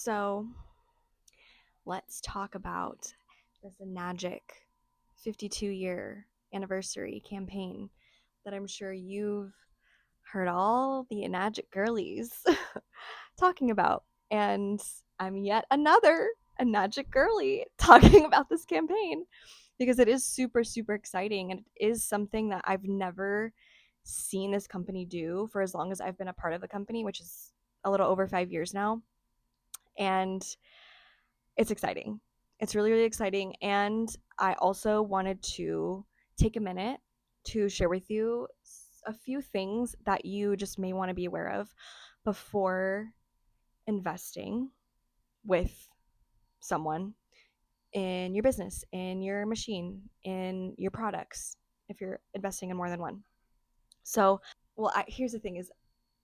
So let's talk about this Enagic 52-year anniversary campaign that I'm sure you've heard all the Enagic girlies talking about. And I'm yet another Enagic girly talking about this campaign because it is super, super exciting. And it is something that I've never seen this company do for as long as I've been a part of the company, which is a little over 5 years now. And it's exciting. It's really, really exciting. And I also wanted to take a minute to share with you a few things that you just may want to be aware of before investing with someone in your business, in your machine, in your products, if you're investing in more than one. So, here's the thing is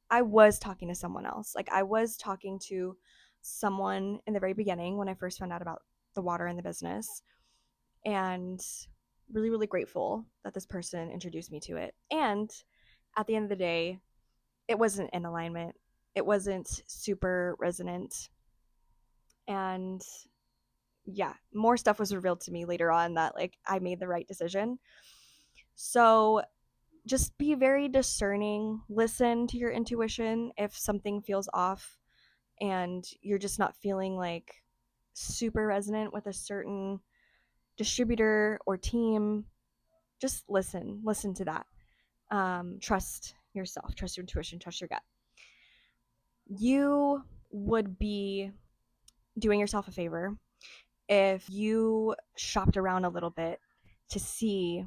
I was talking to someone else. Like I was talking to someone in the very beginning when I first found out about the water in the business, and really, really grateful that this person introduced me to it. And at the end of the day, it wasn't in alignment. It wasn't super resonant. And yeah, more stuff was revealed to me later on that like I made the right decision. So just be very discerning. Listen to your intuition if something feels off and you're just not feeling like super resonant with a certain distributor or team. Just listen to that. Trust yourself, trust your intuition, trust your gut. You would be doing yourself a favor if you shopped around a little bit to see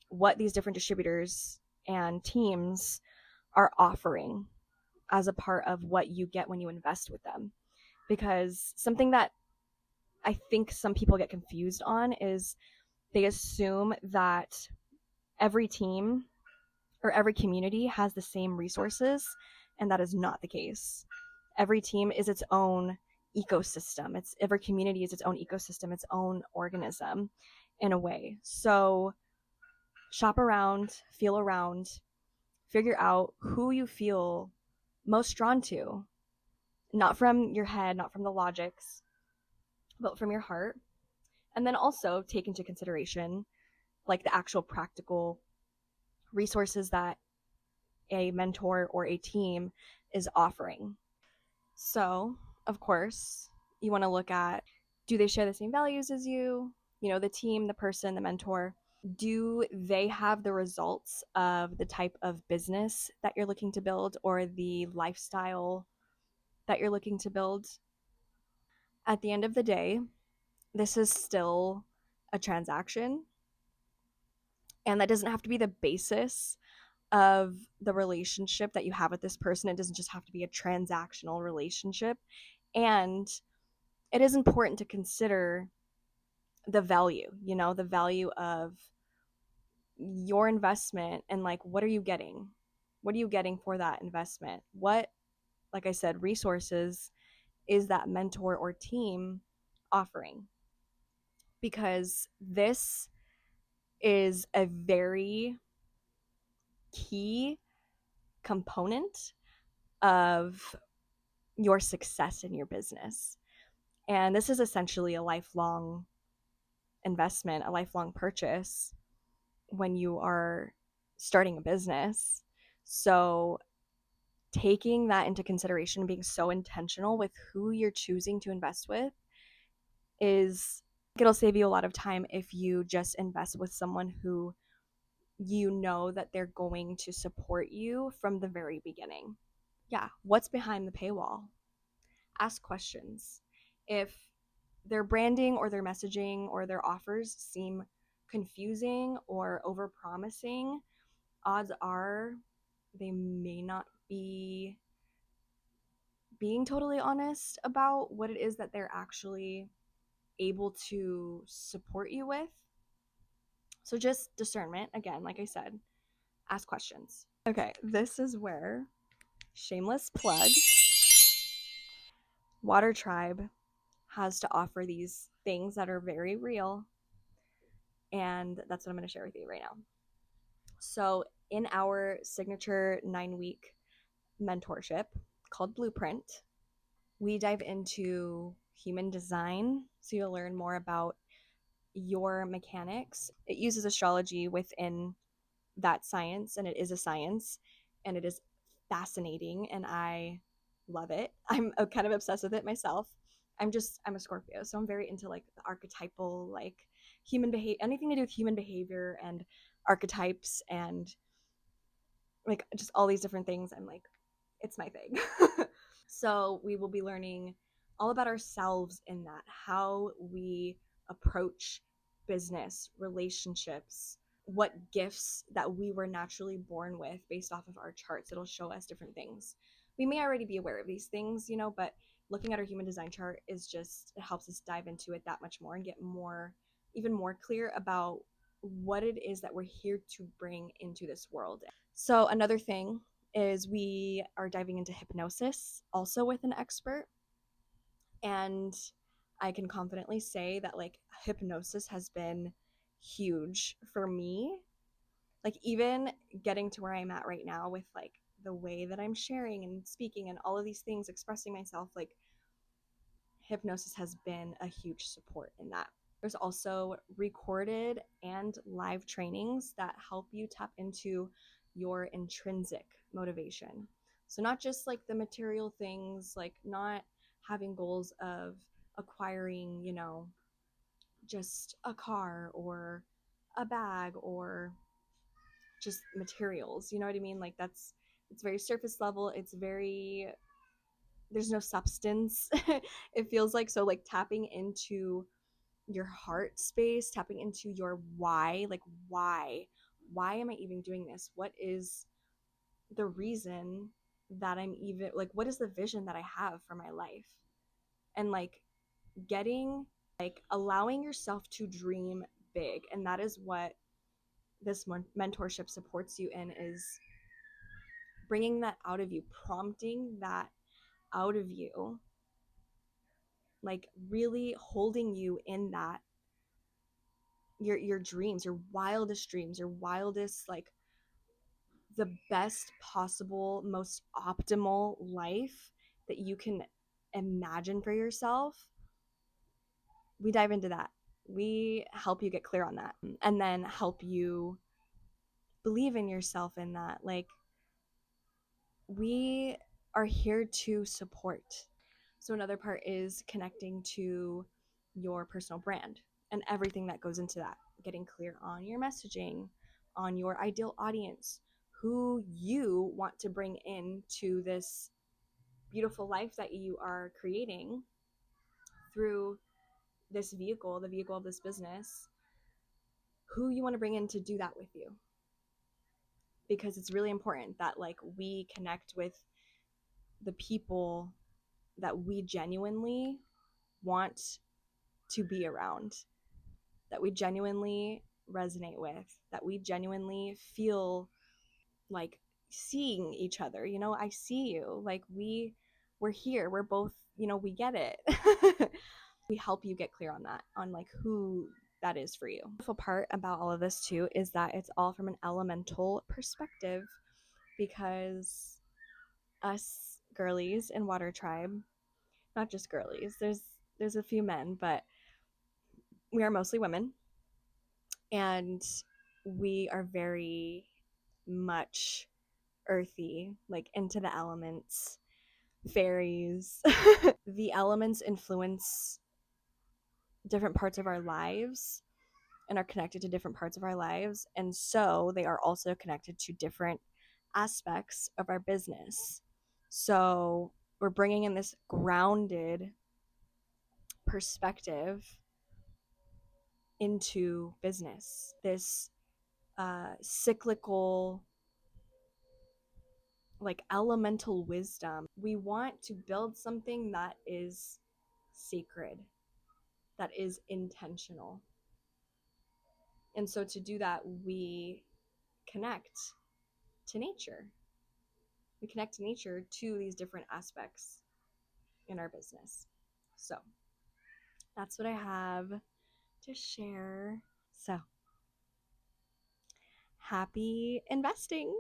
what these different distributors and teams are offering as a part of what you get when you invest with them. Because something that I think some people get confused on is they assume that every team or every community has the same resources, and that is not the case. Every team is its own ecosystem. It's every community is its own ecosystem, its own organism in a way. So shop around, feel around, figure out who you feel most drawn to, not from your head, not from the logics, but from your heart. And then also take into consideration like the actual practical resources that a mentor or a team is offering. So, of course, you want to look at, do they share the same values as you? You know, the team, the person, the mentor. Do they have the results of the type of business that you're looking to build or the lifestyle that you're looking to build? At the end of the day, this is still a transaction, and that doesn't have to be the basis of the relationship that you have with this person. It doesn't just have to be a transactional relationship. And it is important to consider the value, the value of your investment and like, what are you getting? What are you getting for that investment? What, like I said, resources is that mentor or team offering? Because this is a very key component of your success in your business. And this is essentially a lifelong investment, a lifelong purchase when you are starting a business. So, taking that into consideration, being so intentional with who you're choosing to invest with is it'll save you a lot of time if you just invest with someone who you know that they're going to support you from the very beginning. Yeah, what's behind the paywall? Ask questions. If their branding or their messaging or their offers seem confusing or overpromising, odds are they may not be being totally honest about what it is that they're actually able to support you with. So just discernment, again, like I said, ask questions. Okay, this is where, shameless plug, Water Tribe has to offer these things that are very real, and that's what I'm going to share with you right now. So in our signature 9-week mentorship called Blueprint, We dive into human design, so you'll learn more about your mechanics. It uses astrology within that science, and it is a science, and it is fascinating, and I love it. I'm kind of obsessed with it myself. I'm a Scorpio, so I'm very into like the archetypal, like human behavior, anything to do with human behavior and archetypes and like just all these different things. I'm like, it's my thing. So we will be learning all about ourselves in that, how we approach business, relationships, what gifts that we were naturally born with based off of our charts. It'll show us different things. We may already be aware of these things, but looking at our human design chart is just, it helps us dive into it that much more and get even more clear about what it is that we're here to bring into this world. So another thing is we are diving into hypnosis also with an expert, and I can confidently say that like hypnosis has been huge for me. Like even getting to where I'm at right now with like the way that I'm sharing and speaking and all of these things, expressing myself, like hypnosis has been a huge support in that. There's also recorded and live trainings that help you tap into your intrinsic motivation. So, not just like the material things, like not having goals of acquiring, just a car or a bag or just materials. You know what I mean? Like, it's very surface level. There's no substance, it feels like. So, like, tapping into your heart space, tapping into your why, like why am I even doing this? What is the reason that I'm even like, what is the vision that I have for my life? And like getting, like allowing yourself to dream big. And that is what this mentorship supports you in, is bringing that out of you, prompting that out of you, like really holding you in that, your dreams, your wildest dreams, your wildest, like the best possible, most optimal life that you can imagine for yourself. We dive into that. We help you get clear on that and then help you believe in yourself in that. Like, we are here to support. So another part is connecting to your personal brand and everything that goes into that, getting clear on your messaging, on your ideal audience, who you want to bring into this beautiful life that you are creating through this vehicle, the vehicle of this business, who you want to bring in to do that with you. Because it's really important that like we connect with the people that we genuinely want to be around, that we genuinely resonate with, that we genuinely feel like seeing each other. I see you. Like we're here. We're both, we get it. We help you get clear on that, on like who that is for you. The beautiful part about all of this too is that it's all from an elemental perspective, because us girlies in Water Tribe, not just girlies, there's a few men, but we are mostly women, and we are very much earthy, like into the elements, fairies. The elements influence different parts of our lives and are connected to different parts of our lives, and so they are also connected to different aspects of our business. So we're bringing in this grounded perspective into business, this cyclical, like elemental wisdom. We want to build something that is sacred, that is intentional. And so to do that, we connect to nature. We connect to nature to these different aspects in our business. So that's what I have to share. So happy investing.